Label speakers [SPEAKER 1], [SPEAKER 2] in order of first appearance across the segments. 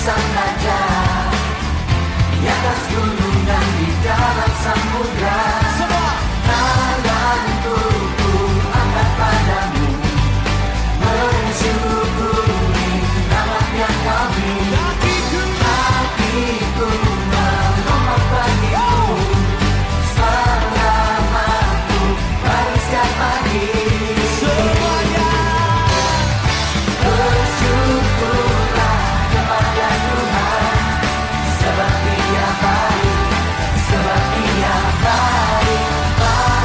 [SPEAKER 1] sang raja, di atas gunung dan di dalam samudra. Tanganku ku angkat padamu, mensyukuri rahmat yang kau beri. Hatiku melompat bagimu, selamatku baru setiap pagi. Bersyukurlah kepada Tuhan, sebab Dia baik, sebab Dia baik.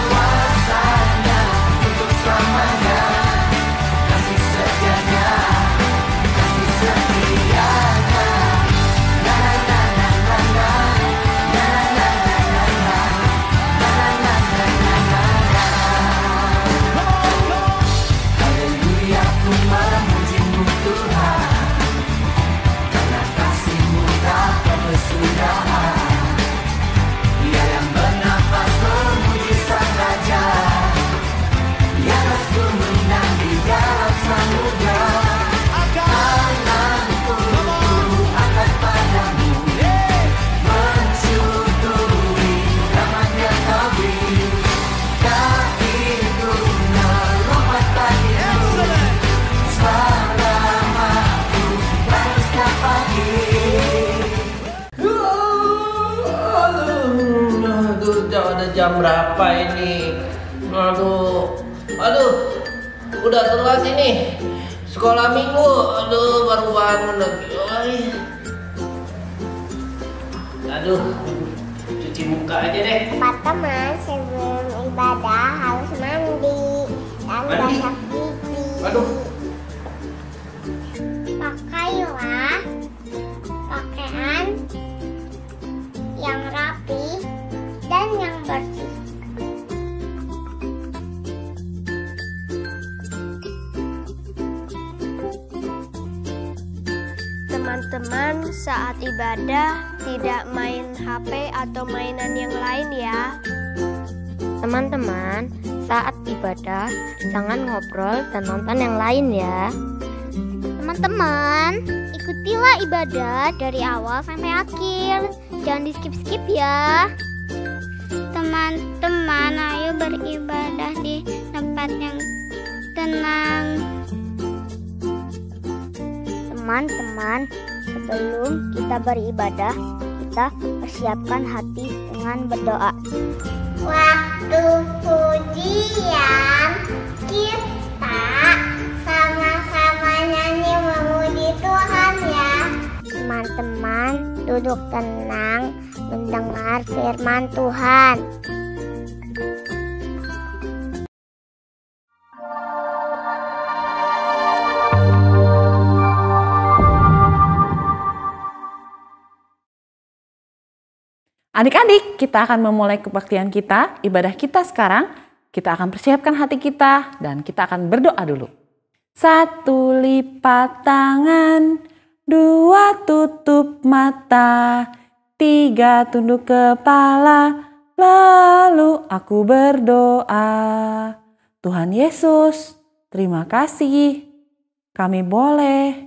[SPEAKER 1] Kuasanya untuk selamanya, kasih setianya, kasih setianya. Na na na na na na, na na na na na, na na na na na na. Haleluya, ku memujimu Tuhan, karena kasih-Mu tak berkesudahan. Dia yang bernafas memuji sang raja, di atas gunung dan di dalam samudra. Tanganku angkat padamu, mensyukuri rahmat yang kau beri. Kakiku melompat bagimu, selamatku baru setiap pagi.
[SPEAKER 2] Aduh, udah jam berapa ini? Aduh, udah telat ini. Sekolah minggu, aduh baru bangun lagi. Aduh, cuci muka aja deh.
[SPEAKER 3] Teman-teman, sebelum ibadah harus mandi dan
[SPEAKER 2] Mandi?
[SPEAKER 3] gosok gigi.
[SPEAKER 2] Aduh.
[SPEAKER 3] Pakailah pakaian yang rapi dan yang bersih. Teman-teman, saat ibadah tidak main HP atau mainan yang lain ya.
[SPEAKER 4] Teman-teman, saat ibadah jangan ngobrol dan nonton yang lain ya.
[SPEAKER 3] Teman-teman, ikutilah ibadah dari awal sampai akhir. Jangan di-skip-skip ya. Teman-teman, ayo beribadah di tempat yang tenang.
[SPEAKER 4] Teman-teman, sebelum kita beribadah, kita persiapkan hati dengan berdoa.
[SPEAKER 3] Waktu pujian kita sama-sama nyanyi memuji Tuhan ya.
[SPEAKER 4] Teman-teman, duduk tenang mendengar firman Tuhan.
[SPEAKER 5] Adik-adik, kita akan memulai kebaktian kita, ibadah kita sekarang. Kita akan persiapkan hati kita dan kita akan berdoa dulu. 1 lipat tangan, 2 tutup mata, 3 tunduk kepala, lalu aku berdoa. Tuhan Yesus, terima kasih. Kami boleh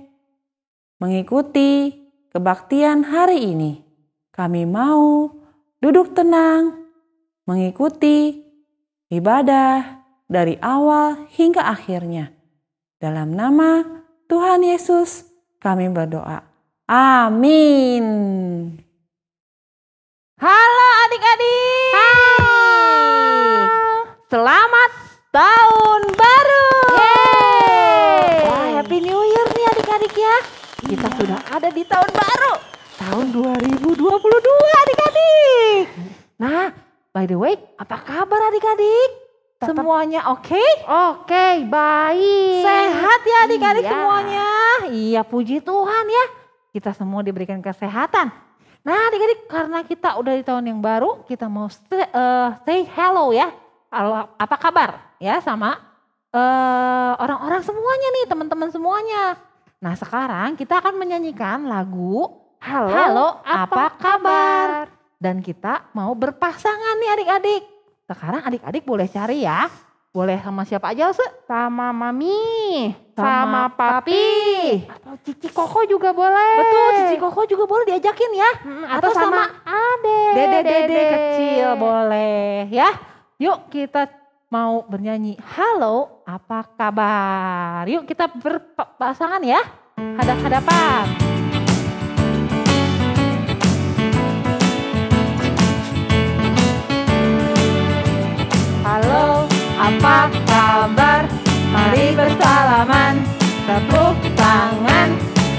[SPEAKER 5] mengikuti kebaktian hari ini. Kami mau duduk tenang, mengikuti ibadah dari awal hingga akhirnya. Dalam nama Tuhan Yesus kami berdoa. Amin. Halo adik-adik.
[SPEAKER 4] Hai.
[SPEAKER 5] Selamat tahun baru. Wah, Happy New Year nih adik-adik ya. Kita sudah ada di tahun baru. Tahun 2022 adik-adik. Nah, by the way, apa kabar adik-adik? Semuanya oke?
[SPEAKER 4] Oke, baik.
[SPEAKER 5] Sehat ya adik-adik
[SPEAKER 4] Iya.
[SPEAKER 5] semuanya? Iya, puji Tuhan ya. Kita semua diberikan kesehatan. Nah adik-adik, karena kita udah di tahun yang baru, kita mau say hello ya. Apa kabar ya sama orang-orang semuanya nih, teman-teman semuanya. Nah sekarang kita akan menyanyikan lagu Halo, apa kabar? Dan kita mau berpasangan nih adik-adik. Sekarang adik-adik boleh cari ya Boleh sama siapa aja, Se?
[SPEAKER 4] Sama mami,
[SPEAKER 5] Sama
[SPEAKER 4] sama papi,
[SPEAKER 5] Atau Cici Koko juga boleh.
[SPEAKER 4] Betul,
[SPEAKER 5] Cici Koko juga boleh diajakin ya.
[SPEAKER 4] atau sama ade,
[SPEAKER 5] Dede kecil boleh ya. Yuk kita mau bernyanyi. Halo, apa kabar? Yuk kita berpasangan ya. Hadap-hadapan. Halo, apa kabar? Mari bersalaman, tepuk tangan,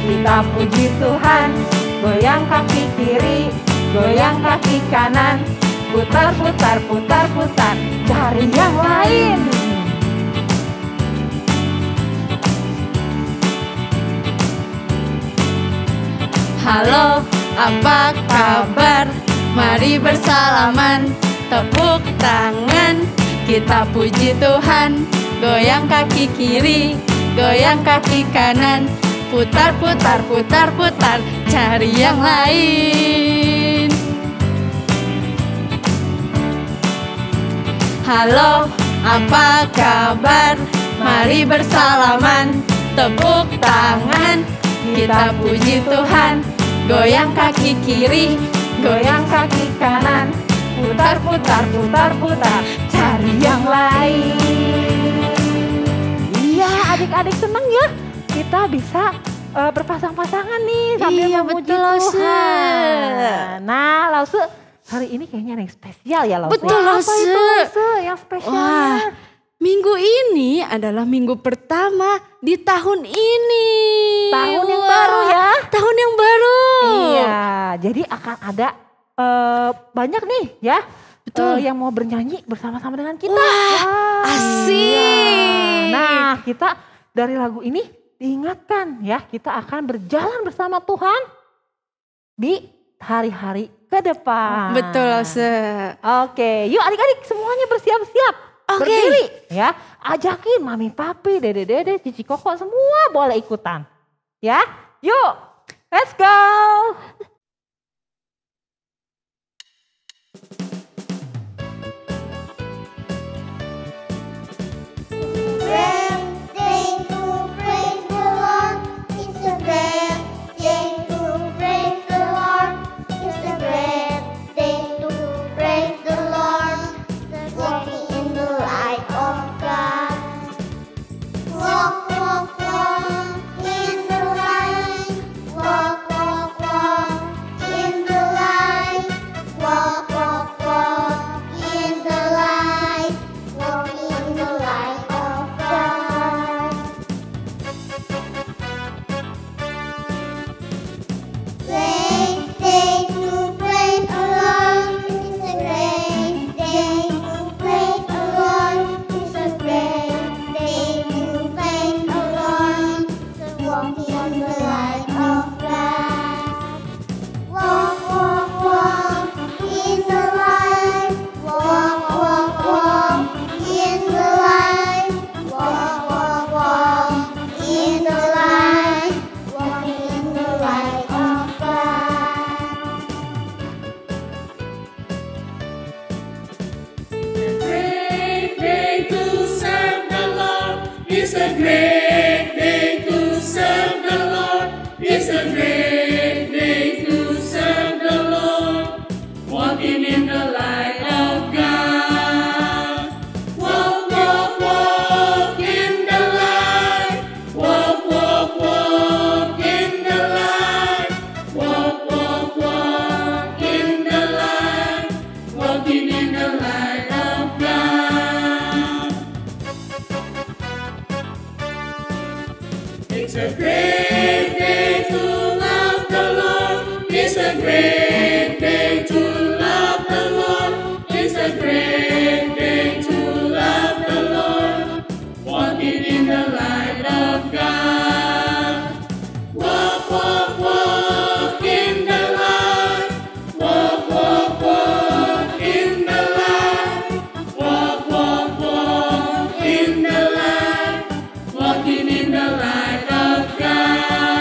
[SPEAKER 5] kita puji Tuhan. Goyang kaki kiri, goyang kaki kanan, putar, putar, putar, putar, cari yang lain.
[SPEAKER 6] Halo, apa kabar? Mari bersalaman, tepuk tangan, kita puji Tuhan. Goyang kaki kiri, goyang kaki kanan, putar, putar, putar, putar, cari yang lain. Halo, apa kabar? Mari bersalaman, tepuk tangan, kita puji Tuhan. Goyang kaki kiri,
[SPEAKER 5] Goyang kaki kanan, putar, putar, putar, putar, cari yang lain. Iya, adik-adik senang ya. Kita bisa berpasang-pasangan nih sambil
[SPEAKER 6] Iya,
[SPEAKER 5] memuji
[SPEAKER 6] betul, Lause.
[SPEAKER 5] Tuhan. Nah, Lause, hari ini kayaknya ada yang spesial ya, Lause.
[SPEAKER 6] Betul,
[SPEAKER 5] Apa
[SPEAKER 6] Lause.
[SPEAKER 5] itu, Lause, yang spesialnya?
[SPEAKER 6] Wah, minggu ini adalah minggu pertama di tahun ini.
[SPEAKER 5] Tahun yang
[SPEAKER 6] Wah,
[SPEAKER 5] baru ya.
[SPEAKER 6] Tahun yang baru.
[SPEAKER 5] Iya, jadi akan ada banyak nih ya.
[SPEAKER 6] Betul.
[SPEAKER 5] Yang mau bernyanyi bersama-sama dengan kita.
[SPEAKER 6] Wah, asik.
[SPEAKER 5] Iya. Nah, kita dari lagu ini diingatkan ya, kita akan berjalan bersama Tuhan di hari-hari ke depan.
[SPEAKER 6] Betul, Lause.
[SPEAKER 5] Oke, yuk adik-adik semuanya bersiap-siap.
[SPEAKER 6] Oke.
[SPEAKER 5] Berdiri ya, ajakin mami, papi, dede-dede, cici koko semua boleh ikutan. Ya, yuk let's go.
[SPEAKER 3] Great day to praise the Lord. It's a great day to praise the Lord. It's a great day to praise the Lord. Walking in the light of God. Walk, walk, walk in the light. Walk, walk, walk in the light. Walk, walk, walk in the light. Walking in the light of God. Great day to praise the Lord. It's a great day to praise the Lord. It's a great day to praise the Lord. Walking in the light of God. Walk, walk, walk in the light. Walk, walk, walk in the light. Walk, walk, walk in the light. Walking in the light of God.
[SPEAKER 7] Great day to serve the Lord. It's a great day to serve the Lord. It's a great day to serve the Lord. Walking in the light of God. Walk, walk, walk in the light. Walk, walk, walk in the light. Walk, walk, walk in the light. Walking in the light of God. It's a great day to love the Lord. It's a great day to love the Lord. It's a great day to love the Lord. Walking in the light of God. Walk, walk, walk in the light. Walk, walk, walk in the light. Walk, walk, walk in the light. Walking in the light of God.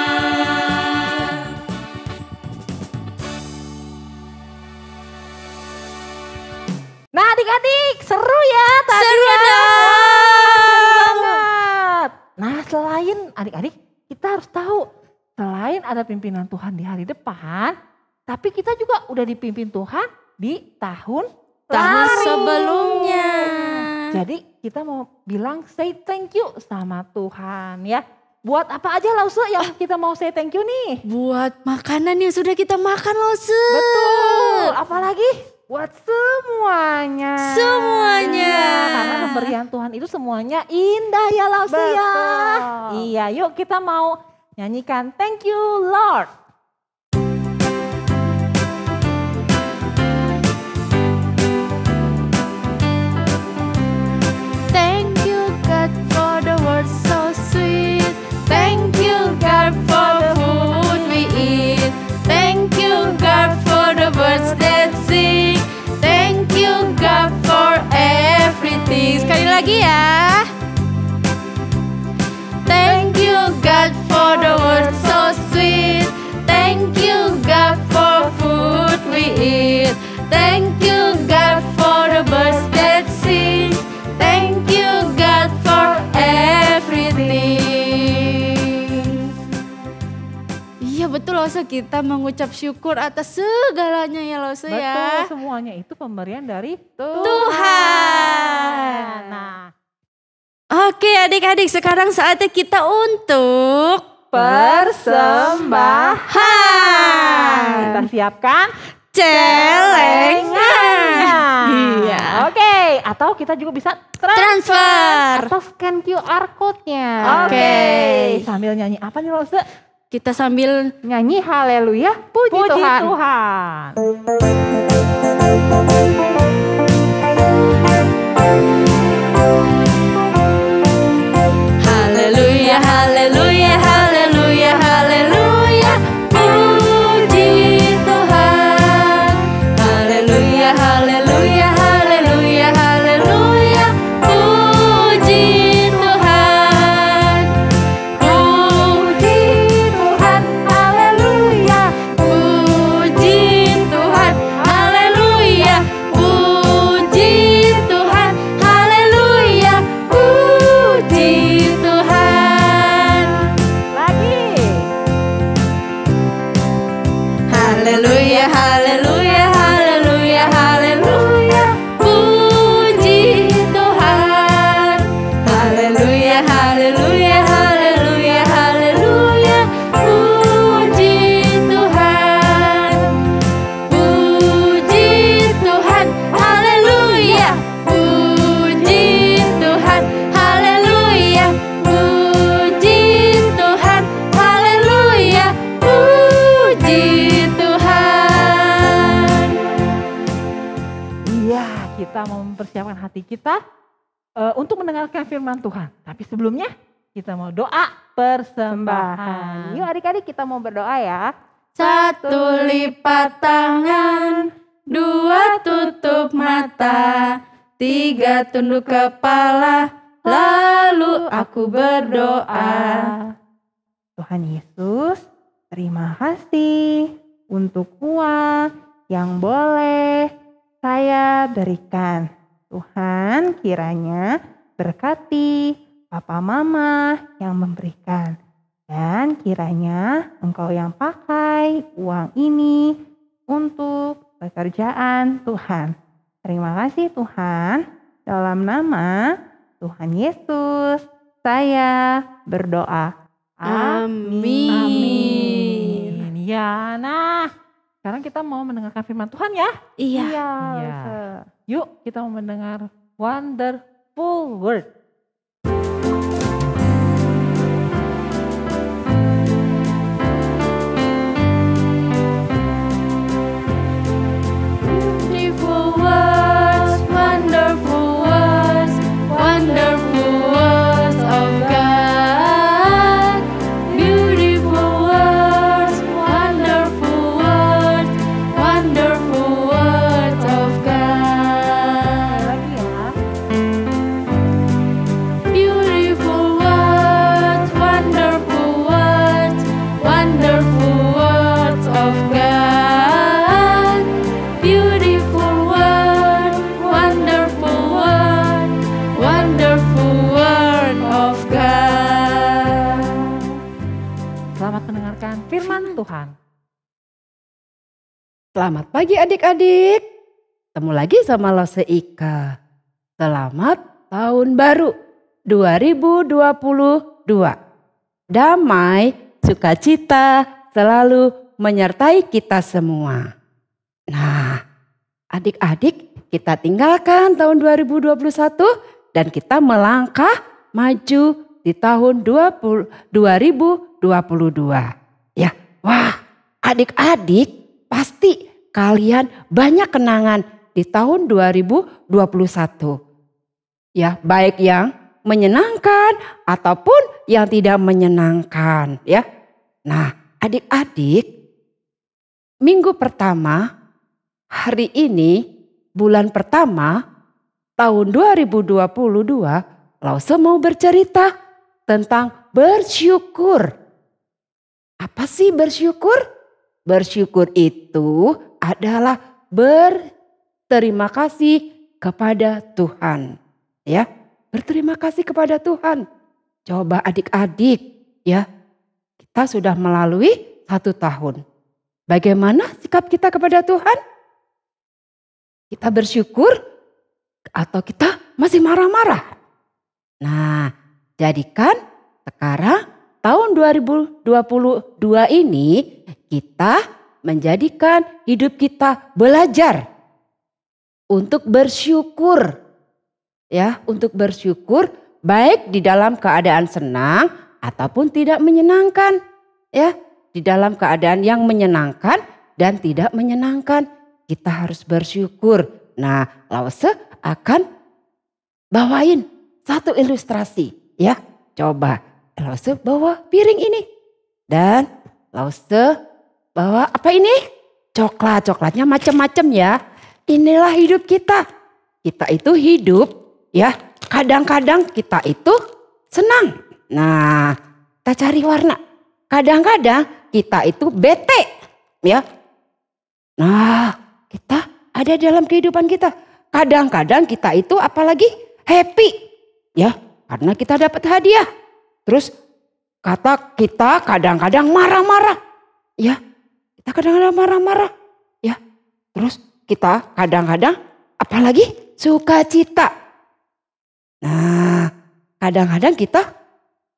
[SPEAKER 5] adik-adik kita harus tahu selain ada pimpinan Tuhan di hari depan, tapi kita juga udah dipimpin Tuhan di tahun lalu.
[SPEAKER 6] sebelumnya.
[SPEAKER 5] Jadi kita mau bilang say thank you sama Tuhan ya. Buat apa aja Lause yang kita mau say thank you nih?
[SPEAKER 6] Buat makanan yang sudah kita makan Lause.
[SPEAKER 5] Betul, apalagi buat semuanya.
[SPEAKER 6] Semuanya.
[SPEAKER 5] Iya, karena pemberian Tuhan itu semuanya indah ya Lause ya. Iya, yuk kita mau nyanyikan Thank You Lord.
[SPEAKER 6] Thank you God for the words so sweet. Thank you God for the food we eat. Thank you God for the birds that sing. Thank you God for everything. Sekali lagi ya. Thank you God for the words so sweet. Thank you God for food we eat. Thank you God for the birds that sing. Thank you God for everything. Iya betul Lause, kita mengucap syukur atas segalanya ya Lause ya.
[SPEAKER 5] Betul, semuanya itu pemberian dari
[SPEAKER 6] Tuhan.
[SPEAKER 5] Nah,
[SPEAKER 6] Oke adik-adik, sekarang saatnya kita untuk
[SPEAKER 5] persembahan. Kita siapkan
[SPEAKER 6] celengan. Iya.
[SPEAKER 5] Oke, atau kita juga bisa
[SPEAKER 6] Transfer.
[SPEAKER 5] atau scan QR code-nya.
[SPEAKER 6] Oke.
[SPEAKER 5] Sambil nyanyi apa nih Lause?
[SPEAKER 6] Kita sambil
[SPEAKER 5] Nyanyi haleluya, puji Tuhan.
[SPEAKER 6] haleluya, haleluya, haleluya, haleluya, puji Tuhan. Haleluya, haleluya, haleluya, haleluya, puji Tuhan. Puji Tuhan, haleluya, puji Tuhan, haleluya, puji Tuhan, haleluya, puji Tuhan.
[SPEAKER 5] Lagi.
[SPEAKER 6] Haleluya, haleluya, haleluya, haleluya, puji Tuhan. Haleluya, haleluya, haleluya, haleluya, puji Tuhan. Puji Tuhan, haleluya, puji Tuhan, haleluya, puji Tuhan, haleluya, puji Tuhan.
[SPEAKER 5] Iya, kita mau mempersiapkan hati kita untuk mendengarkan firman Tuhan. Tapi sebelumnya kita mau doa persembahan. Yuk adik-adik kita mau berdoa ya.
[SPEAKER 6] Satu lipat tangan, dua tutup mata, tiga tunduk kepala, lalu aku berdoa.
[SPEAKER 5] Tuhan Yesus, terima kasih untuk uang yang boleh saya berikan. Tuhan kiranya berkati papa mama yang memberikan. Dan kiranya Engkau yang pakai uang ini untuk pekerjaan Tuhan. Terima kasih Tuhan. Dalam nama Tuhan Yesus saya berdoa.
[SPEAKER 6] Amin.
[SPEAKER 5] Amin. Ya, nah sekarang kita mau mendengarkan firman Tuhan ya.
[SPEAKER 6] Iya.
[SPEAKER 5] Iya. Yuk kita mau mendengar wonderful word.
[SPEAKER 6] Beautiful words, wonderful words, wonderful words of God. Beautiful words, wonderful words, wonderful words of God.
[SPEAKER 5] Lagi ya. firman Tuhan.
[SPEAKER 8] Selamat pagi adik-adik. Ketemu lagi sama Lose Ika. Selamat tahun baru 2022. Damai, sukacita selalu menyertai kita semua. Nah, adik-adik, kita tinggalkan tahun 2021 dan kita melangkah maju di tahun 2022. Ya, wah, adik-adik pasti kalian banyak kenangan di tahun 2021. Ya, baik yang menyenangkan ataupun yang tidak menyenangkan, ya. Nah, adik-adik, minggu pertama, hari ini, bulan pertama, tahun 2022, Lause mau bercerita tentang bersyukur. Apa sih bersyukur? Bersyukur itu adalah berterima kasih kepada Tuhan. Ya, berterima kasih kepada Tuhan. Coba adik-adik, ya, kita sudah melalui 1 tahun. Bagaimana sikap kita kepada Tuhan? Kita bersyukur atau kita masih marah-marah? Nah, jadikan sekarang tahun 2022 ini kita menjadikan hidup kita belajar untuk bersyukur. Ya, untuk bersyukur baik di dalam keadaan senang ataupun tidak menyenangkan. Ya, di dalam keadaan yang menyenangkan dan tidak menyenangkan, kita harus bersyukur. Nah, Lause akan bawain satu ilustrasi, ya. Coba Lause bawa piring ini dan Lause bawa apa ini? Coklat, coklatnya macam-macam ya. Inilah hidup kita. Kita itu hidup, ya, kadang-kadang kita itu senang. Nah, kita cari warna. Kadang-kadang kita itu bete, ya. Nah, kita ada dalam kehidupan kita. Kadang-kadang kita itu apalagi happy, ya, karena kita dapat hadiah. Terus kata kita kadang-kadang marah-marah, ya. Kita kadang-kadang marah-marah, ya. Terus kita kadang-kadang apalagi sukacita. Nah, kadang-kadang kita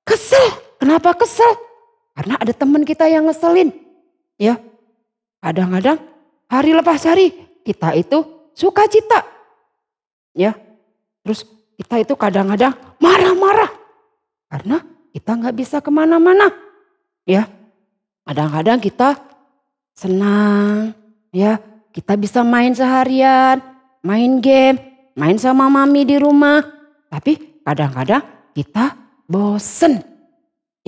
[SPEAKER 8] kesel. Kenapa kesel? Karena ada teman kita yang ngeselin. Ya, kadang-kadang hari lepas hari kita itu sukacita. Ya, terus kita itu kadang-kadang marah-marah. Karena kita nggak bisa kemana-mana. Ya, kadang-kadang kita senang. Ya, kita bisa main seharian, main game, main sama mami di rumah. Tapi kadang-kadang kita bosen.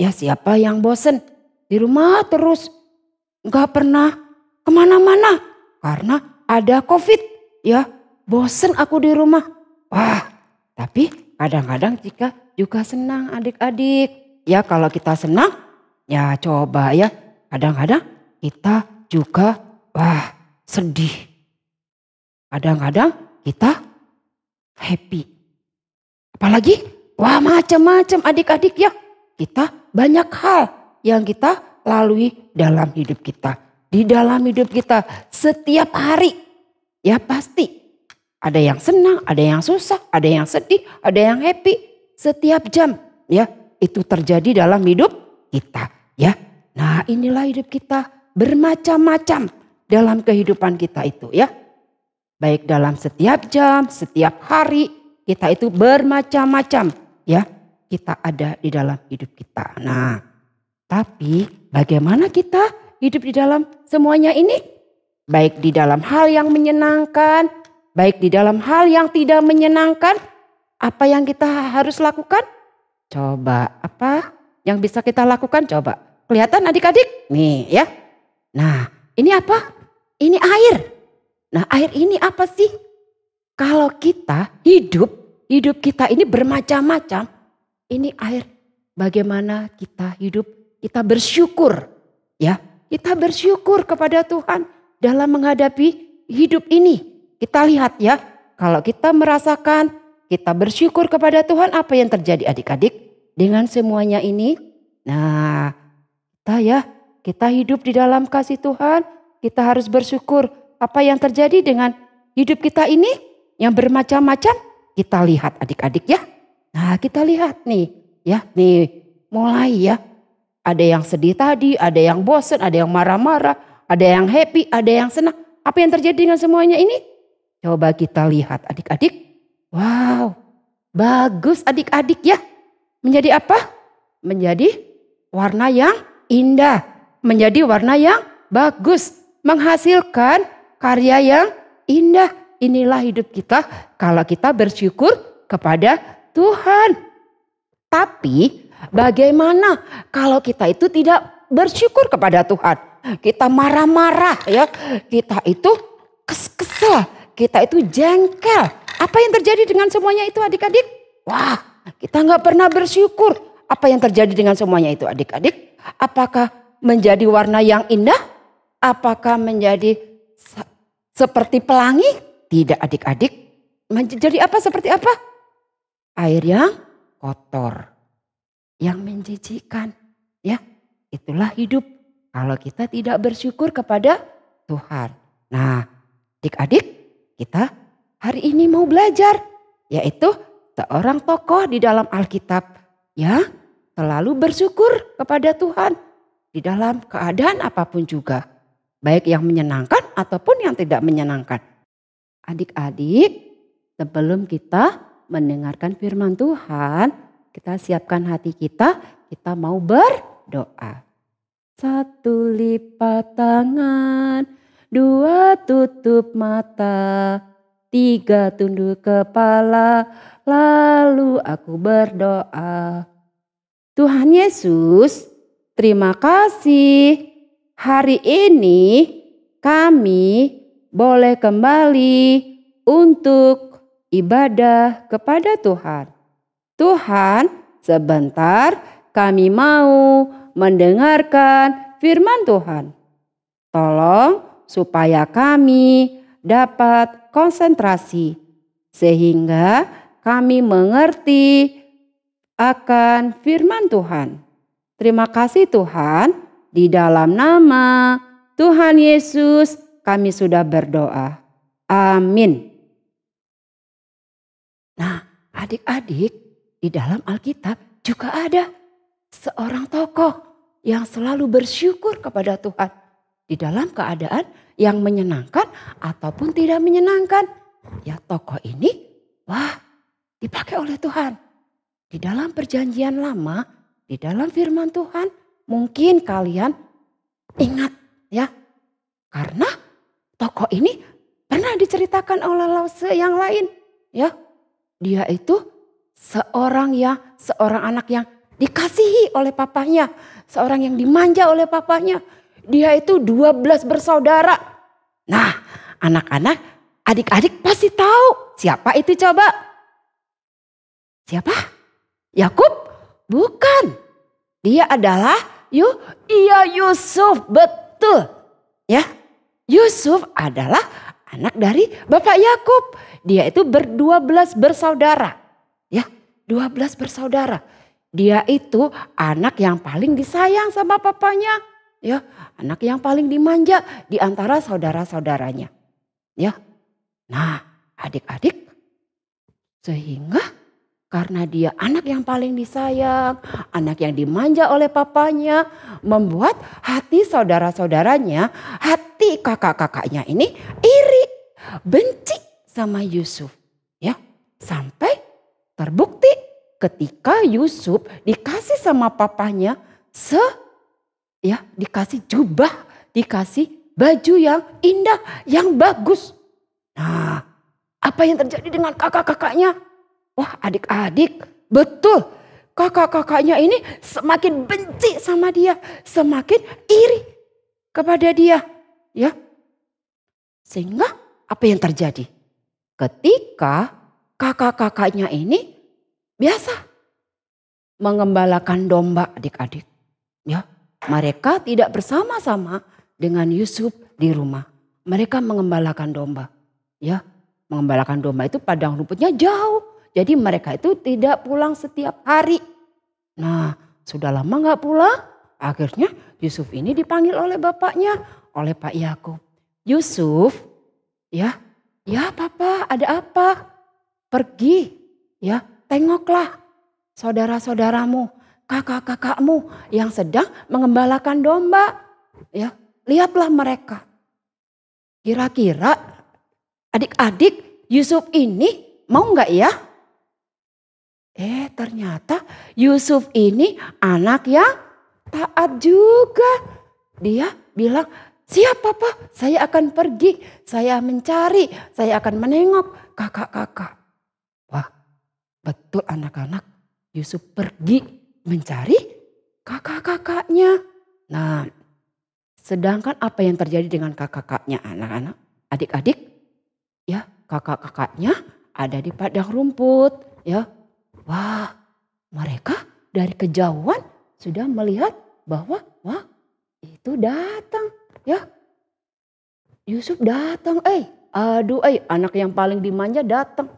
[SPEAKER 8] Ya, siapa yang bosen? Di rumah terus. Gak pernah kemana-mana. Karena ada COVID. Ya, bosen aku di rumah. Wah, tapi kadang-kadang jika juga senang adik-adik. Ya, kalau kita senang, ya coba ya. Kadang-kadang kita juga, wah, sedih. Kadang-kadang kita happy. Apalagi, wah, macam-macam adik-adik ya. Kita banyak hal yang kita lalui dalam hidup kita. Di dalam hidup kita setiap hari. Ya pasti. Ada yang senang, ada yang susah, ada yang sedih, ada yang happy. Setiap jam ya itu terjadi dalam hidup kita. Ya, nah inilah hidup kita bermacam-macam dalam kehidupan kita itu ya. Baik dalam setiap jam, setiap hari kita itu bermacam-macam ya. Kita ada di dalam hidup kita. Nah, tapi bagaimana kita hidup di dalam semuanya ini? Baik di dalam hal yang menyenangkan, baik di dalam hal yang tidak menyenangkan. Apa yang kita harus lakukan? Coba, apa yang bisa kita lakukan? Coba, kelihatan adik-adik? Nih ya. Nah, ini apa? Ini air. Nah, air ini apa sih? Kalau kita hidup kita ini bermacam-macam. Ini air, bagaimana kita hidup, kita bersyukur. Ya, kita bersyukur kepada Tuhan dalam menghadapi hidup ini. Kita lihat ya, kalau kita merasakan, kita bersyukur kepada Tuhan, apa yang terjadi adik-adik dengan semuanya ini? Nah, kita ya kita hidup di dalam kasih Tuhan, kita harus bersyukur. Apa yang terjadi dengan hidup kita ini yang bermacam-macam, kita lihat adik-adik ya. Nah, kita lihat nih, ya, nih mulai ya. Ada yang sedih tadi, ada yang bosan, ada yang marah-marah, ada yang happy, ada yang senang. Apa yang terjadi dengan semuanya ini? Coba kita lihat adik-adik. Wow, bagus adik-adik ya. Menjadi apa? Menjadi warna yang indah. Menjadi warna yang bagus. Menghasilkan karya yang indah. Inilah hidup kita kalau kita bersyukur kepada Tuhan. Tapi bagaimana kalau kita itu tidak bersyukur kepada Tuhan? Kita marah-marah ya. Kita itu kesel. Kita itu jengkel. Apa yang terjadi dengan semuanya itu adik-adik? Wah, kita nggak pernah bersyukur. Apa yang terjadi dengan semuanya itu adik-adik? Apakah menjadi warna yang indah? Apakah menjadi seperti pelangi? Tidak adik-adik. Menjadi apa seperti apa? Air yang kotor. Yang menjijikkan. Ya, itulah hidup. Kalau kita tidak bersyukur kepada Tuhan. Nah, adik-adik, kita hari ini mau belajar. Yaitu seorang tokoh di dalam Alkitab. Ya, selalu bersyukur kepada Tuhan. Di dalam keadaan apapun juga. Baik yang menyenangkan ataupun yang tidak menyenangkan. Adik-adik, sebelum kita mendengarkan firman Tuhan, kita siapkan hati kita mau berdoa. 1 lipat tangan, 2 tutup mata, 3 tunduk kepala, lalu aku berdoa. Tuhan Yesus, terima kasih. Hari ini kami boleh kembali untuk ibadah kepada Tuhan. Tuhan, sebentar kami mau mendengarkan firman Tuhan. Tolong supaya kami dapat konsentrasi sehingga kami mengerti akan firman Tuhan. Terima kasih Tuhan, di dalam nama Tuhan Yesus kami sudah berdoa. Amin. Nah, adik-adik, di dalam Alkitab juga ada seorang tokoh yang selalu bersyukur kepada Tuhan. Di dalam keadaan yang menyenangkan ataupun tidak menyenangkan. Ya, tokoh ini, wah, dipakai oleh Tuhan. Di dalam perjanjian lama, di dalam firman Tuhan, mungkin kalian ingat ya. Karena tokoh ini pernah diceritakan oleh Lause yang lain. Ya, dia itu seorang anak yang dikasihi oleh papanya. Seorang yang dimanja oleh papanya. Dia itu 12 bersaudara. Nah, anak-anak, adik-adik pasti tahu siapa itu coba? Siapa? Yakub? Bukan. Dia adalah Yusuf, betul. Ya, Yusuf adalah anak dari Bapak Yakub. Dia itu 12 bersaudara. Ya, 12 bersaudara. Dia itu anak yang paling disayang sama papanya. Ya, anak yang paling dimanja di antara saudara-saudaranya. Ya. Nah, adik-adik, sehingga karena dia anak yang paling disayang, anak yang dimanja oleh papanya, membuat hati saudara-saudaranya, hati kakak-kakaknya ini iri, benci sama Yusuf. Ya, sampai terbukti ketika Yusuf dikasih sama papanya dikasih jubah, dikasih baju yang indah, yang bagus. Nah, apa yang terjadi dengan kakak-kakaknya? Wah, adik-adik, betul. Kakak-kakaknya ini semakin benci sama dia, semakin iri kepada dia, ya. Sehingga apa yang terjadi? Ketika kakak-kakaknya ini biasa mengembalakan domba, adik-adik, ya. Mereka tidak bersama-sama dengan Yusuf di rumah. Mereka mengembalakan domba. Ya, mengembalakan domba itu padang rumputnya jauh. Jadi mereka itu tidak pulang setiap hari. Nah, sudah lama gak pulang. Akhirnya Yusuf ini dipanggil oleh bapaknya, oleh Pak Yakub. Yusuf, ya papa, ada apa? Pergi, ya tengoklah saudara-saudaramu, kakak-kakakmu yang sedang mengembalakan domba. Ya, lihatlah mereka. Kira-kira adik-adik Yusuf ini mau nggak ya? Ternyata Yusuf ini anak yang taat juga. Dia bilang, siap papa, saya akan pergi, saya mencari, saya akan menengok kakak-kakak. Wah, betul anak-anak, Yusuf pergi mencari kakak-kakaknya. Nah, sedangkan apa yang terjadi dengan kakak-kakaknya anak-anak, adik-adik? Ya, kakak-kakaknya ada di padang rumput, ya. Wah, mereka dari kejauhan sudah melihat bahwa wah, itu datang, ya. Yusuf datang, anak yang paling dimanja datang.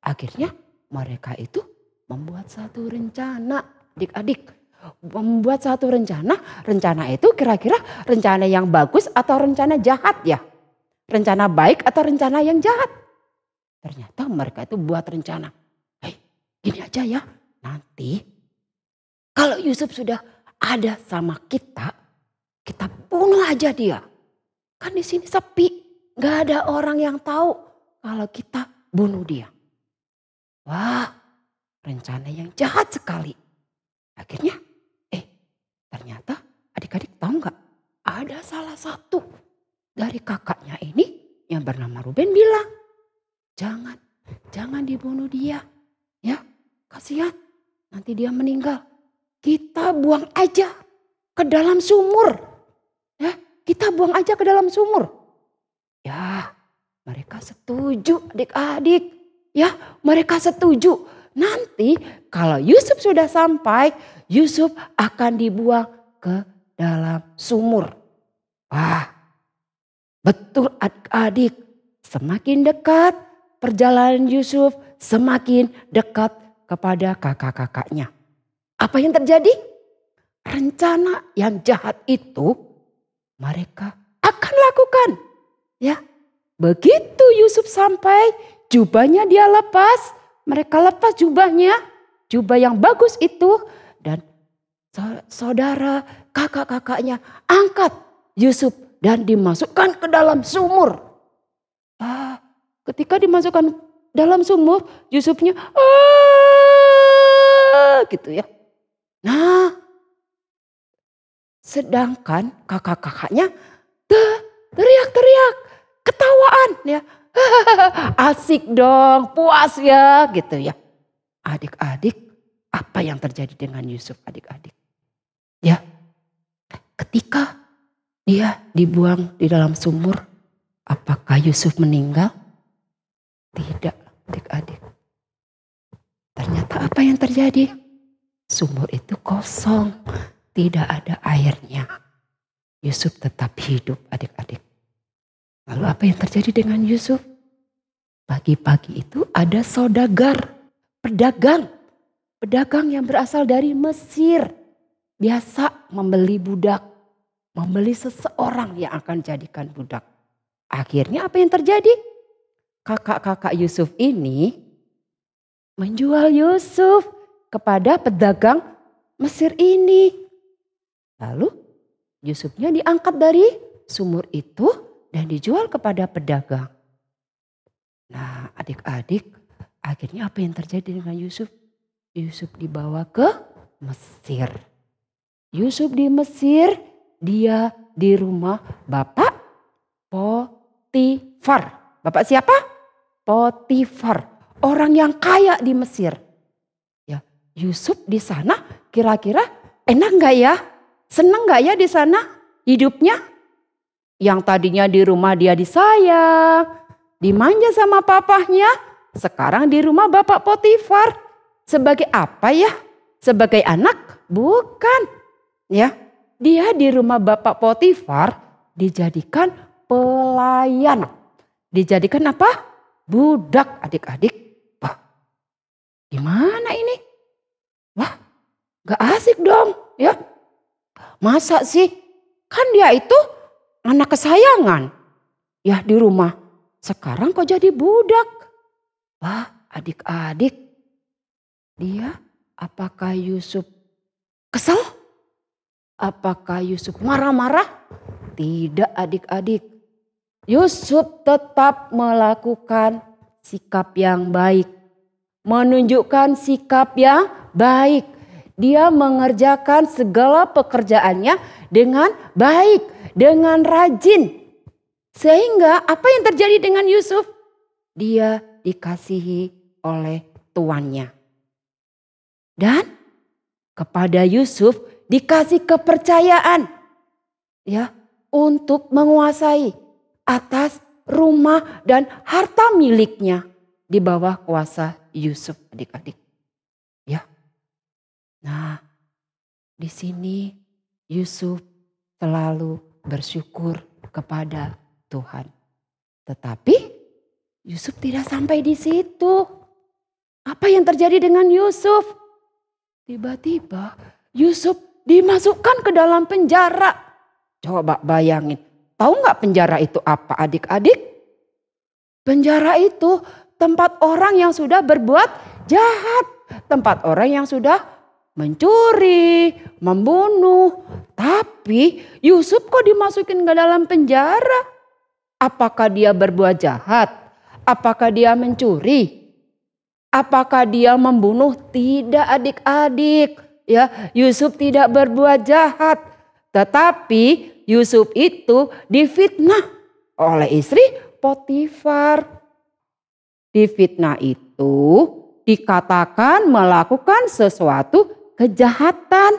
[SPEAKER 8] Akhirnya mereka itu membuat satu rencana, adik-adik. Membuat satu rencana, rencana itu kira-kira rencana yang bagus atau rencana jahat ya? Rencana baik atau rencana yang jahat? Ternyata mereka itu buat rencana. Gini aja ya, nanti kalau Yusuf sudah ada sama kita bunuh aja dia. Kan di sini sepi, gak ada orang yang tahu kalau kita bunuh dia. Wah, rencana yang jahat sekali. Akhirnya, ternyata adik-adik tahu gak? Ada salah satu dari kakaknya ini yang bernama Ruben bilang, jangan dibunuh dia. Ya, kasihan, nanti dia meninggal. Kita buang aja ke dalam sumur. Ya, kita buang aja ke dalam sumur. Ya, mereka setuju adik-adik. Ya, mereka setuju. Nanti kalau Yusuf sudah sampai, Yusuf akan dibuang ke dalam sumur. Wah, betul adik-adik. Semakin dekat perjalanan Yusuf, semakin dekat kepada kakak-kakaknya. Apa yang terjadi? Rencana yang jahat itu mereka akan lakukan. Ya, begitu Yusuf sampai, jubahnya dia lepas. Mereka lepas jubahnya, jubah yang bagus itu. Dan saudara kakak-kakaknya angkat Yusuf dan dimasukkan ke dalam sumur. Ketika dimasukkan dalam sumur, Yusufnya gitu ya. Nah, sedangkan kakak-kakaknya teriak-teriak, ketawaan ya. Asik dong, puas ya gitu ya. Adik-adik, apa yang terjadi dengan Yusuf adik-adik? Ya, ketika dia dibuang di dalam sumur, apakah Yusuf meninggal? Tidak, adik-adik. Ternyata apa yang terjadi? Sumur itu kosong, tidak ada airnya. Yusuf tetap hidup adik-adik. Lalu apa yang terjadi dengan Yusuf? Pagi-pagi itu ada saudagar, pedagang yang berasal dari Mesir. Biasa membeli budak, membeli seseorang yang akan jadikan budak. Akhirnya apa yang terjadi? Kakak-kakak Yusuf ini menjual Yusuf kepada pedagang Mesir ini. Lalu Yusufnya diangkat dari sumur itu dan dijual kepada pedagang. Nah, adik-adik, akhirnya apa yang terjadi dengan Yusuf? Yusuf dibawa ke Mesir. Yusuf di Mesir, dia di rumah Bapak Potifar. Bapak siapa? Potifar, orang yang kaya di Mesir. Ya, Yusuf di sana kira-kira enak nggak ya? Senang nggak ya di sana hidupnya? Yang tadinya di rumah dia disayang, dimanja sama papahnya, sekarang di rumah Bapak Potifar. Sebagai apa ya? Sebagai anak? Bukan. Ya, dia di rumah Bapak Potifar dijadikan pelayan. Dijadikan apa? Budak adik-adik. Wah, gimana ini? Wah, gak asik dong ya. Masa sih? Kan dia itu anak kesayangan. Ya di rumah. Sekarang kok jadi budak? Wah, adik-adik. Apakah Yusuf kesal? Apakah Yusuf marah-marah? Tidak adik-adik. Yusuf tetap melakukan sikap yang baik. Menunjukkan sikap yang baik. Dia mengerjakan segala pekerjaannya dengan baik, dengan rajin. Sehingga apa yang terjadi dengan Yusuf? Dia dikasihi oleh tuannya. Dan kepada Yusuf dikasih kepercayaan ya untuk menguasai atas rumah dan harta miliknya di bawah kuasa Yusuf adik-adik. Ya. Nah, di sini Yusuf selalu bersyukur kepada Tuhan. Tetapi Yusuf tidak sampai di situ. Apa yang terjadi dengan Yusuf? Tiba-tiba Yusuf dimasukkan ke dalam penjara. Coba bayangin. Tahu nggak penjara itu apa adik-adik? Penjara itu tempat orang yang sudah berbuat jahat. Tempat orang yang sudah mencuri, membunuh. Tapi Yusuf kok dimasukin ke dalam penjara? Apakah dia berbuat jahat? Apakah dia mencuri? Apakah dia membunuh? Tidak adik-adik. Ya, Yusuf tidak berbuat jahat. Tetapi Yusuf itu difitnah oleh istri Potifar. Difitnah itu dikatakan melakukan sesuatu kejahatan.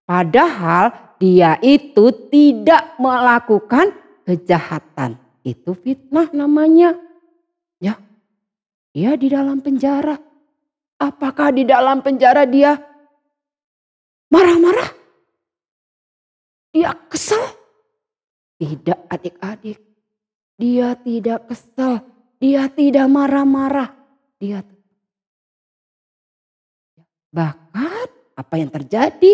[SPEAKER 8] Padahal dia itu tidak melakukan kejahatan. Itu fitnah namanya. Ya, dia di dalam penjara. Apakah di dalam penjara dia marah-marah? Dia kesal? Tidak adik-adik. Dia tidak kesal. Dia tidak marah-marah. Bahkan apa yang terjadi?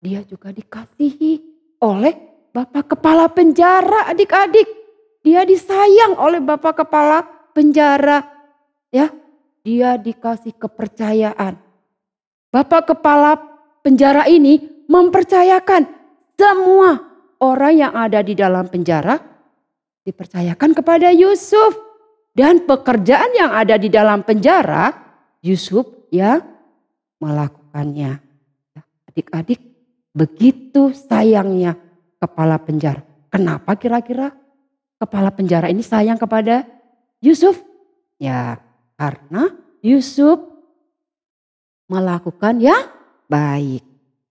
[SPEAKER 8] Dia juga dikasihi oleh Bapak Kepala Penjara adik-adik. Dia disayang oleh Bapak Kepala Penjara. Ya, dia dikasih kepercayaan. Bapak Kepala Penjara ini mempercayakan semua orang yang ada di dalam penjara dipercayakan kepada Yusuf. Dan pekerjaan yang ada di dalam penjara Yusuf yang melakukannya. Adik-adik, begitu sayangnya kepala penjara. Kenapa kira-kira kepala penjara ini sayang kepada Yusuf? Ya, karena Yusuf melakukan yang baik.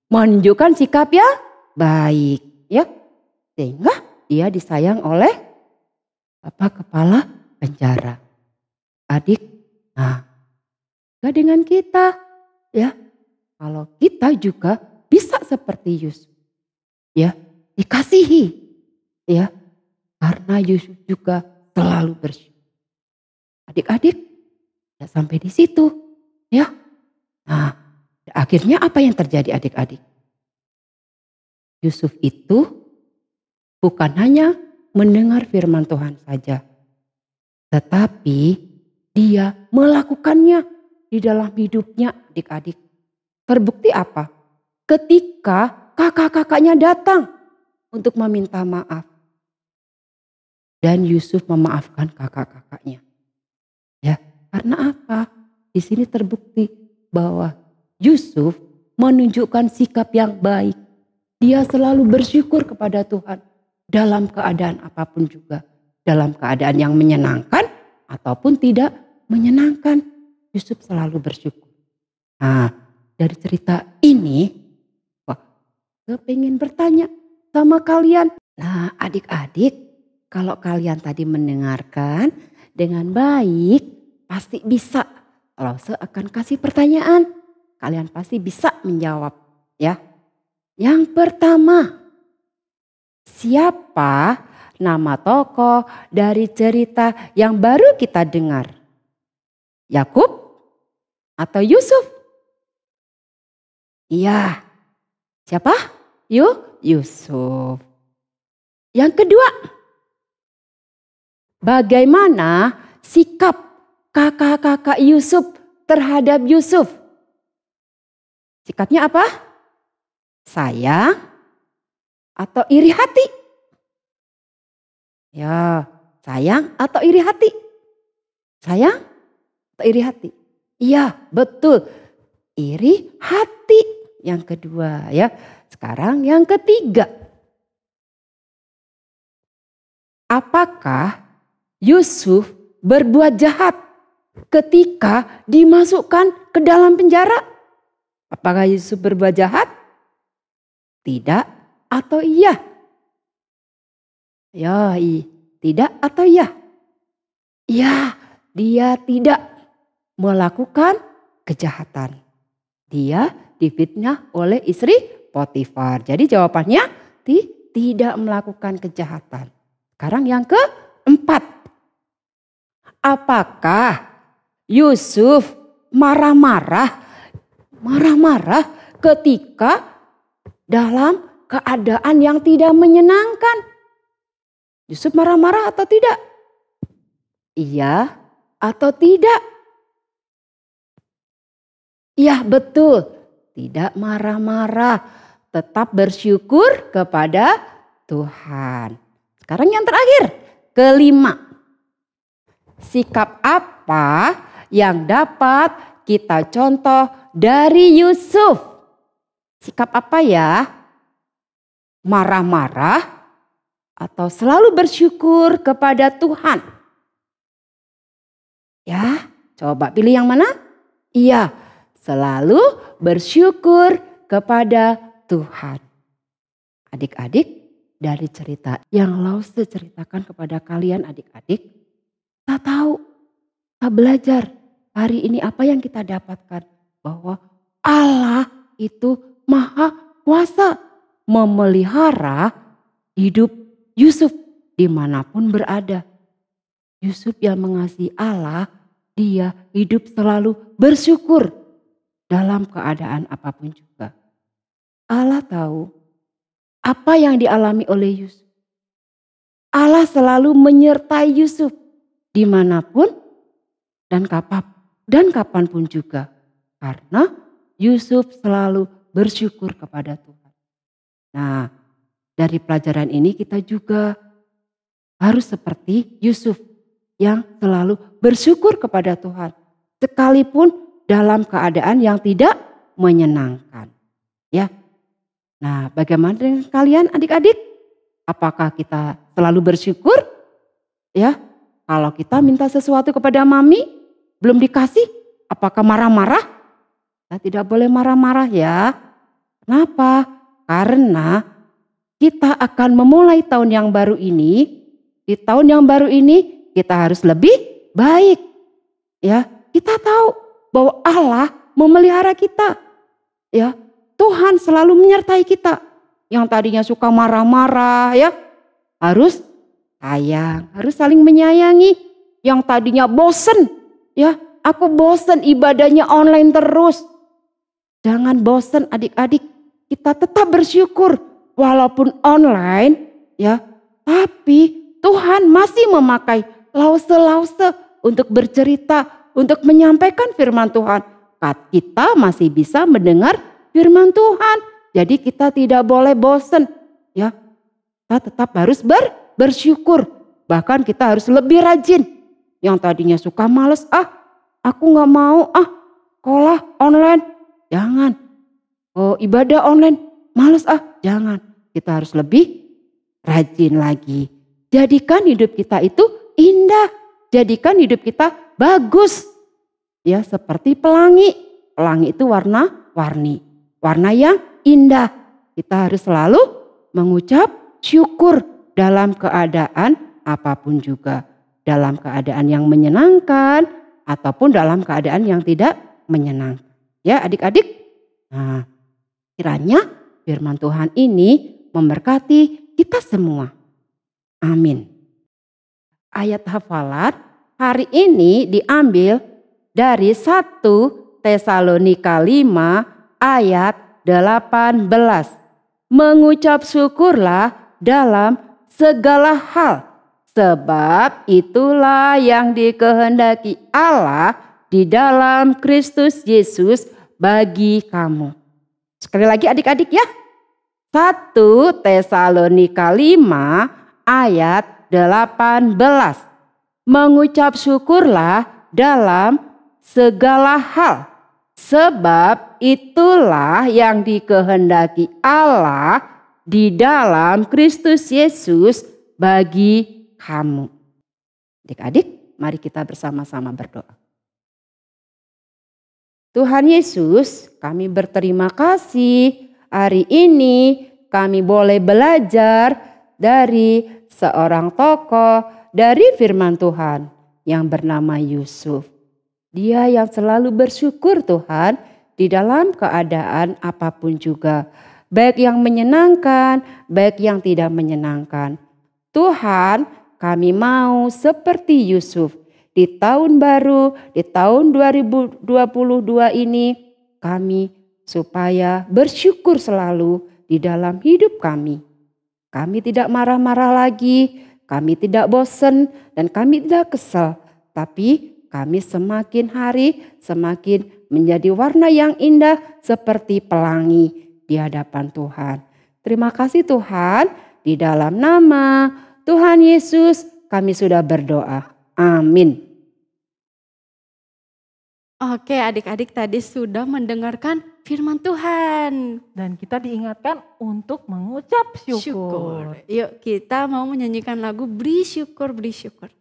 [SPEAKER 8] Menunjukkan sikap yang baik. Ya, sehingga dia disayang oleh Bapak Kepala Penjara. Adik, nah, gak dengan kita. Ya, kalau kita juga bisa seperti Yusuf. Ya, dikasihi. Ya, karena Yusuf juga selalu bersyukur. Adik-adik, ya sampai di situ. Ya, nah, akhirnya apa yang terjadi adik-adik? Yusuf itu bukan hanya mendengar firman Tuhan saja. Tetapi dia melakukannya di dalam hidupnya adik-adik. Terbukti apa? Ketika kakak-kakaknya datang untuk meminta maaf. Dan Yusuf memaafkan kakak-kakaknya. Ya, karena apa? Di sini terbukti bahwa Yusuf menunjukkan sikap yang baik. Dia selalu bersyukur kepada Tuhan dalam keadaan apapun juga. Dalam keadaan yang menyenangkan ataupun tidak menyenangkan. Yusuf selalu bersyukur. Nah, dari cerita ini, saya pengen bertanya sama kalian. Nah, adik-adik, kalau kalian tadi mendengarkan dengan baik, pasti bisa. Kalau saya akan kasih pertanyaan, kalian pasti bisa menjawab. Ya. Yang pertama, siapa nama tokoh dari cerita yang baru kita dengar? Yakub atau Yusuf? Iya. Siapa? Yusuf. Yang kedua, bagaimana sikap kakak-kakak Yusuf terhadap Yusuf? Sikapnya apa? Sayang atau iri hati? Ya, sayang atau iri hati? Sayang atau iri hati? Iya, betul. Iri hati yang kedua ya. Sekarang yang ketiga. Apakah Yusuf berbuat jahat ketika dimasukkan ke dalam penjara? Apakah Yusuf berbuat jahat? Tidak atau iya? Ya, tidak atau iya? Ya, dia tidak melakukan kejahatan. Dia difitnah oleh istri Potifar. Jadi jawabannya tidak melakukan kejahatan. Sekarang yang keempat. Apakah Yusuf marah-marah ketika dalam keadaan yang tidak menyenangkan? Yusuf marah-marah atau tidak? Iya atau tidak? Iya, betul. Tidak marah-marah, tetap bersyukur kepada Tuhan. Sekarang yang terakhir, kelima. Sikap apa yang dapat kita contoh dari Yusuf? Sikap apa ya? Marah-marah atau selalu bersyukur kepada Tuhan? Ya, coba pilih yang mana? Iya, selalu bersyukur kepada Tuhan. Adik-adik, dari cerita yang Lause ceritakan kepada kalian adik-adik, kita tahu, kita belajar hari ini apa yang kita dapatkan. Bahwa Allah itu maha kuasa memelihara hidup Yusuf dimanapun berada. Yusuf yang mengasihi Allah, dia hidup selalu bersyukur dalam keadaan apapun juga. Allah tahu apa yang dialami oleh Yusuf. Allah selalu menyertai Yusuf dimanapun dan kapanpun juga. Karena Yusuf selalu bersyukur kepada Tuhan. Nah, dari pelajaran ini kita juga harus seperti Yusuf yang selalu bersyukur kepada Tuhan. Sekalipun dalam keadaan yang tidak menyenangkan. Ya. Nah, bagaimana dengan kalian adik-adik? Apakah kita selalu bersyukur? Ya. Kalau kita minta sesuatu kepada mami belum dikasih, apakah marah-marah? Kita tidak boleh marah-marah ya. Kenapa? Karena kita akan memulai tahun yang baru ini. Di tahun yang baru ini kita harus lebih baik. Ya, kita tahu bahwa Allah memelihara kita. Ya, Tuhan selalu menyertai kita. Yang tadinya suka marah-marah ya, harus sayang, harus saling menyayangi. Yang tadinya bosen, ya, aku bosen ibadahnya online terus. Jangan bosen adik-adik, kita tetap bersyukur walaupun online ya, tapi Tuhan masih memakai Lause untuk bercerita, untuk menyampaikan firman Tuhan. Kita masih bisa mendengar firman Tuhan. Jadi kita tidak boleh bosan. Ya, kita tetap harus bersyukur. Bahkan kita harus lebih rajin. Yang tadinya suka males, aku gak mau, sekolah online. Jangan. Oh, ibadah online, males, jangan. Kita harus lebih rajin lagi. Jadikan hidup kita itu indah. Jadikan hidup kita bagus. Ya, seperti pelangi. Pelangi itu warna-warni. Warna yang indah. Kita harus selalu mengucap syukur dalam keadaan apapun juga. Dalam keadaan yang menyenangkan ataupun dalam keadaan yang tidak menyenangkan. Ya, adik-adik. Nah, kiranya firman Tuhan ini memberkati kita semua. Amin. Ayat hafalan hari ini diambil dari 1 Tesalonika 5 ayat 18. mengucap syukurlah dalam segala hal, sebab itulah yang dikehendaki Allah di dalam Kristus Yesus bagi kamu. Sekali lagi adik-adik ya. 1 Tesalonika 5 ayat 18. Mengucap syukurlah dalam segala hal, sebab itulah yang dikehendaki Allah di dalam Kristus Yesus bagi kamu. Adik-adik, mari kita bersama-sama berdoa. Tuhan Yesus, kami berterima kasih hari ini kami boleh belajar dari seorang tokoh dari firman Tuhan yang bernama Yusuf. Dia yang selalu bersyukur Tuhan di dalam keadaan apapun juga. Baik yang menyenangkan, baik yang tidak menyenangkan. Tuhan, kami mau seperti Yusuf. Di tahun baru, di tahun 2022 ini kami supaya bersyukur selalu di dalam hidup kami. Kami tidak marah-marah lagi, kami tidak bosan dan kami tidak kesal. Tapi kami semakin hari semakin menjadi warna yang indah seperti pelangi di hadapan Tuhan. Terima kasih Tuhan, di dalam nama Tuhan Yesus kami sudah berdoa. Amin.
[SPEAKER 6] Oke, adik-adik tadi sudah mendengarkan firman Tuhan.
[SPEAKER 5] Dan kita diingatkan untuk mengucap syukur.
[SPEAKER 6] Yuk kita mau menyanyikan lagu Beri Syukur, Beri Syukur.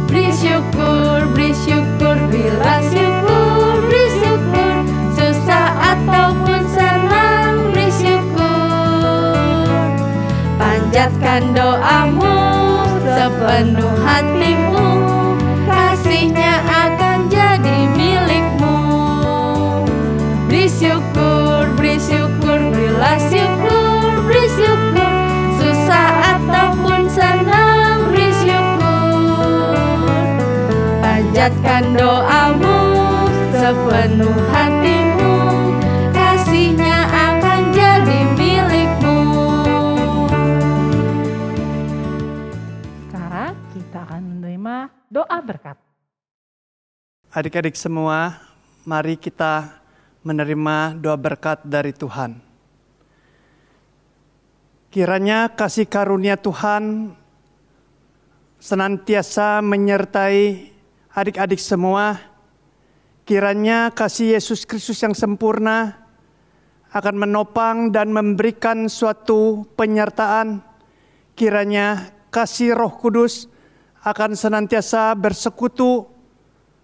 [SPEAKER 6] Beri syukur, beri syukur, berilah syukur, beri syukur. Susah ataupun senang, beri syukur. Panjatkan doamu sepenuh hatimu, kasihnya akan jadi milikmu. Beri syukur, berilah syukur, beri syukur. Susah ataupun senang, beri syukur. Panjatkan doamu sepenuh hatimu, kasihnya akan jadi milikmu.
[SPEAKER 5] Sekarang kita akan menerima doa berkat.
[SPEAKER 9] Adik-adik semua, mari kita menerima doa berkat dari Tuhan. Kiranya kasih karunia Tuhan senantiasa menyertai adik-adik semua. Kiranya kasih Yesus Kristus yang sempurna akan menopang dan memberikan suatu penyertaan. Kiranya kasih Roh Kudus akan senantiasa bersekutu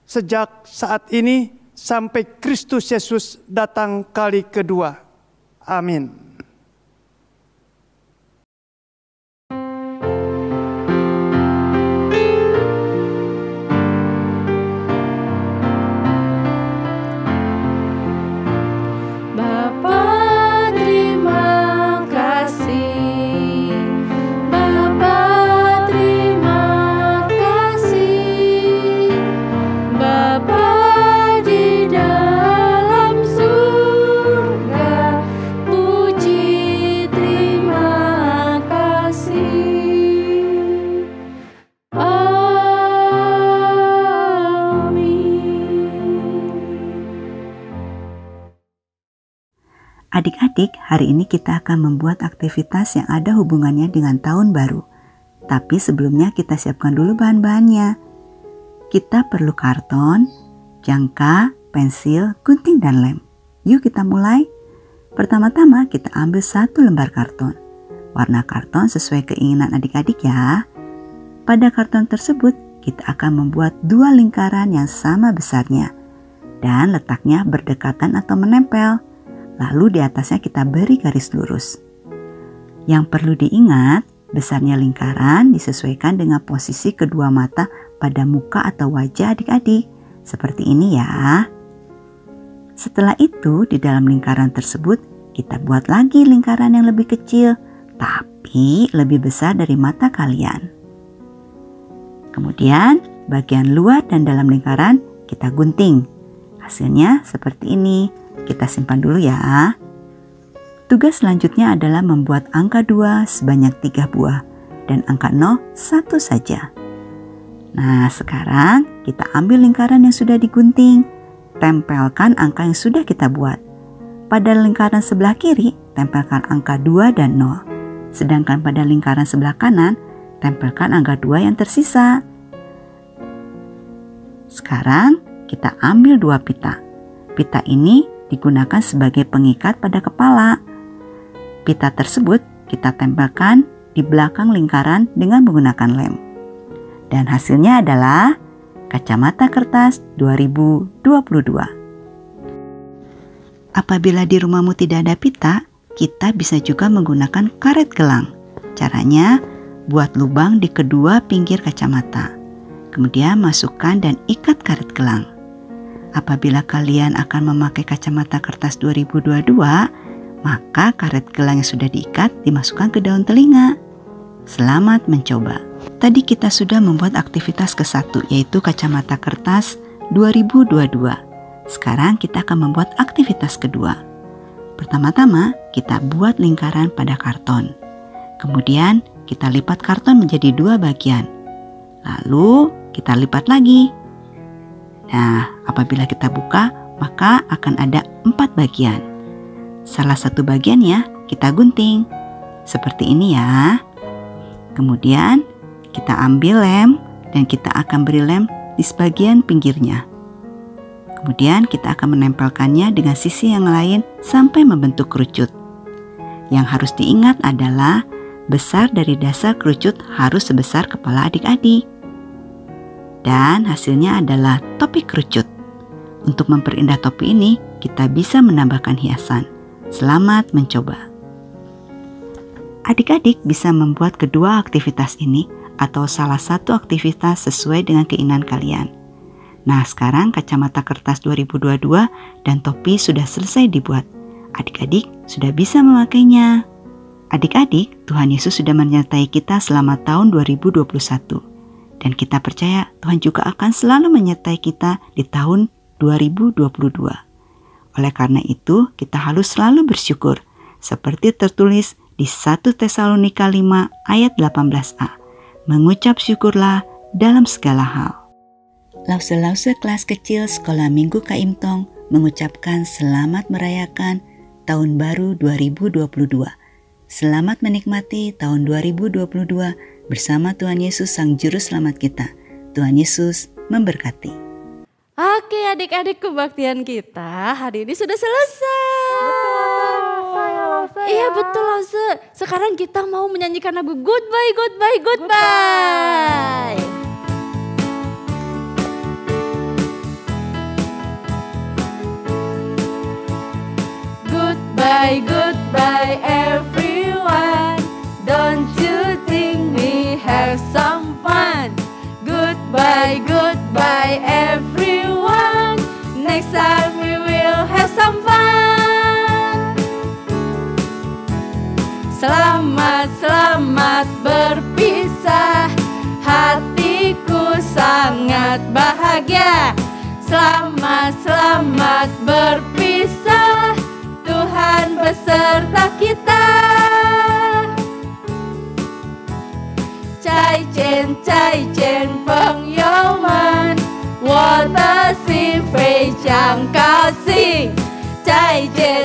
[SPEAKER 9] sejak saat ini sampai Kristus Yesus datang kali kedua. Amin.
[SPEAKER 10] Adik-adik, hari ini kita akan membuat aktivitas yang ada hubungannya dengan tahun baru. Tapi sebelumnya kita siapkan dulu bahan-bahannya. Kita perlu karton, jangka, pensil, gunting, dan lem. Yuk kita mulai. Pertama-tama kita ambil 1 lembar karton. Warna karton sesuai keinginan adik-adik ya. Pada karton tersebut kita akan membuat 2 lingkaran yang sama besarnya. Dan letaknya berdekatan atau menempel. Lalu di atasnya kita beri garis lurus. Yang perlu diingat, besarnya lingkaran disesuaikan dengan posisi kedua mata pada muka atau wajah adik-adik. Seperti ini ya. Setelah itu, di dalam lingkaran tersebut, kita buat lagi lingkaran yang lebih kecil, tapi lebih besar dari mata kalian. Kemudian, bagian luar dan dalam lingkaran kita gunting. Hasilnya seperti ini. Kita simpan dulu ya. Tugas selanjutnya adalah membuat angka 2 sebanyak 3 buah dan angka 0 1 saja. Nah, sekarang kita ambil lingkaran yang sudah digunting. Tempelkan angka yang sudah kita buat. Pada lingkaran sebelah kiri, tempelkan angka 2 dan 0. Sedangkan pada lingkaran sebelah kanan, tempelkan angka 2 yang tersisa. Sekarang kita ambil 2 pita. Pita ini digunakan sebagai pengikat pada kepala. Pita tersebut kita tempelkan di belakang lingkaran dengan menggunakan lem. Dan hasilnya adalah kacamata kertas 2022. Apabila di rumahmu tidak ada pita, kita bisa juga menggunakan karet gelang. Caranya, buat lubang di kedua pinggir kacamata. Kemudian masukkan dan ikat karet gelang. Apabila kalian akan memakai kacamata kertas 2022, maka karet gelang yang sudah diikat dimasukkan ke daun telinga. Selamat mencoba. Tadi kita sudah membuat aktivitas ke-1, yaitu kacamata kertas 2022. Sekarang kita akan membuat aktivitas kedua. Pertama-tama, kita buat lingkaran pada karton. Kemudian, kita lipat karton menjadi 2 bagian. Lalu, kita lipat lagi. Nah, apabila kita buka, maka akan ada 4 bagian. Salah satu bagiannya kita gunting. Seperti ini ya. Kemudian, kita ambil lem dan kita akan beri lem di sebagian pinggirnya. Kemudian kita akan menempelkannya dengan sisi yang lain sampai membentuk kerucut. Yang harus diingat adalah besar dari dasar kerucut harus sebesar kepala adik-adik. Dan hasilnya adalah topi kerucut. Untuk memperindah topi ini, kita bisa menambahkan hiasan. Selamat mencoba. Adik-adik bisa membuat kedua aktivitas ini atau salah satu aktivitas sesuai dengan keinginan kalian. Nah, sekarang kacamata kertas 2022 dan topi sudah selesai dibuat. Adik-adik sudah bisa memakainya. Adik-adik, Tuhan Yesus sudah menyertai kita selama tahun 2021. Dan kita percaya Tuhan juga akan selalu menyertai kita di tahun 2022. Oleh karena itu, kita harus selalu bersyukur. Seperti tertulis di 1 Tesalonika 5 ayat 18a. Mengucap syukurlah dalam segala hal. Lause-lause kelas kecil sekolah minggu Kaimtong mengucapkan selamat merayakan tahun baru 2022. Selamat menikmati tahun 2022 bersama Tuhan Yesus Sang Juru Selamat kita. Tuhan Yesus memberkati.
[SPEAKER 6] Oke adik-adik, kebaktian kita hari ini sudah selesai. Iya betul Lause. Sekarang kita mau menyanyikan lagu Goodbye, Goodbye, Goodbye. Goodbye, goodbye everyone. Don't you think we have some fun? Goodbye, goodbye everyone. Next time we will have some fun. Selamat, selamat berpisah. Hatiku sangat bahagia. Selamat, selamat berpisah. Tuhan beserta kita. Cai chen peng yo men, 我的心非常高兴。再见